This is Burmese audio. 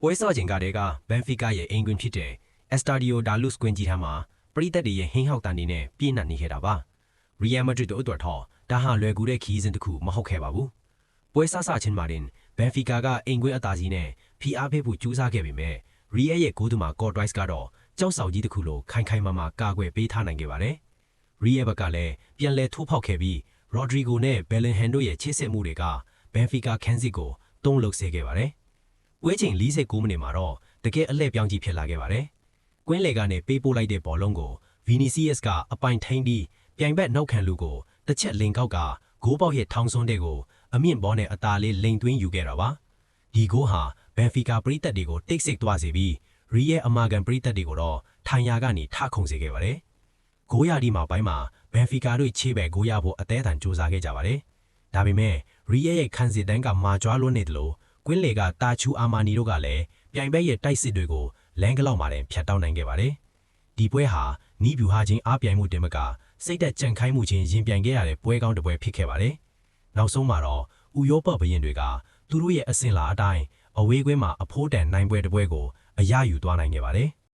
ပွဲစားချိန်ကတည်းကဘန်ဖီကာရဲ့အိမ်ကွင်းဖြစ်တဲ့အက်စတာဒီယိုဒါလုစ်ကွင်းကြီးထမ်းမှာပရိသတ်တွေရဲ့ဟင်းဟောက်တန်တွေနဲ့ပြည့်နှက်နေခဲ့တာပါရီယယ်မက်ဒရစ်တို့အတွက်တော့ဒါဟာလွယ်ကူတဲ့ခီးစဉ်တစ်ခုမဟုတ်ခဲ့ပါဘူးပွဲစားစချင်းမှာတင်ဘန်ဖီကာကအိမ်ကွင်းအသာစီးနဲ့ဖီအားပေးဖို့ကြိုးစားခဲ့ပေမဲ့ရီယယ်ရဲ့ဂိုးသူမှာကော့ဒရိုက်စ်ကတော့ကြောက်ဆောင်ကြီးတစ်ခုလိုခိုင်ခိုင်မာမာကာကွယ်ပေးထားနိုင်ခဲ့ပါတယ်ရီယယ်ဘက်ကလည်းပြန်လည်ထိုးဖောက်ခဲ့ပြီးရော်ဒရီဂိုနဲ့ဘယ်လင်ဟန်တို့ရဲ့ချစ်စစ်မှုတွေကဘန်ဖီကာခန်းစစ်ကိုတုံးလုပ်စေခဲ့ပါတယ်ပွဲချိန်49မိနစ်မှာတော့တကယ်အလှည့်ပြောင်းကြီးဖြစ်လာခဲ့ပါတယ်။ကွင်းလေကနေပေးပို့လိုက်တဲ့ဘောလုံးကိုဗီနီစီယက်စ်ကအပိုင်ထိန်းပြီးပြိုင်ဘက်နောက်ခံလူကိုတစ်ချက်လင်ကောက်ကဂိုးပေါက်ရဲ့ထောင်စွန်းတဲ့ကိုအမြင့်ဘောနဲ့အသာလေးလိန်သွင်းယူခဲ့တာပါ။ဒီဂိုးဟာဘန်ဖီကာပရိသတ်တွေကိုတိတ်ဆိတ်သွားစေပြီးရီရဲ့အမာကန်ပရိသတ်တွေကိုတော့ထိုင်ရာကနေထခုန်စေခဲ့ပါတယ်။ဂိုးရဒီမှာပိုင်းမှာဘန်ဖီကာတို့ခြေပဲဂိုးရဖို့အသေးအံစူးစမ်းခဲ့ကြပါတယ်။ဒါပေမဲ့ရီရဲ့ခန်းစစ်တန်းကမာကြွားလွန်းနေတယ်လို့ကွင်းလေကတာချူအာမာနီတို့ကလည်းပြိုင်ဘက်ရဲ့တိုက်စစ်တွေကိုလမ်းကလောက်မှတင်ဖြတ်တောက်နိုင်ခဲ့ပါတယ်။ဒီပွဲဟာနီးဗျူဟာချင်းအားပြိုင်မှုတင်မကစိတ်သက်ကြံခိုင်းမှုချင်းရင်ပြိုင်ခဲ့ရတဲ့ပွဲကောင်းတစ်ပွဲဖြစ်ခဲ့ပါတယ်။နောက်ဆုံးမှာတော့ဥရောပဘရင်တွေကသူတို့ရဲ့အစင်လာအတိုင်းအဝေးကွင်းမှာအဖိုးတန်နိုင်ပွဲတစ်ပွဲကိုအရယူသွားနိုင်ခဲ့ပါတယ်။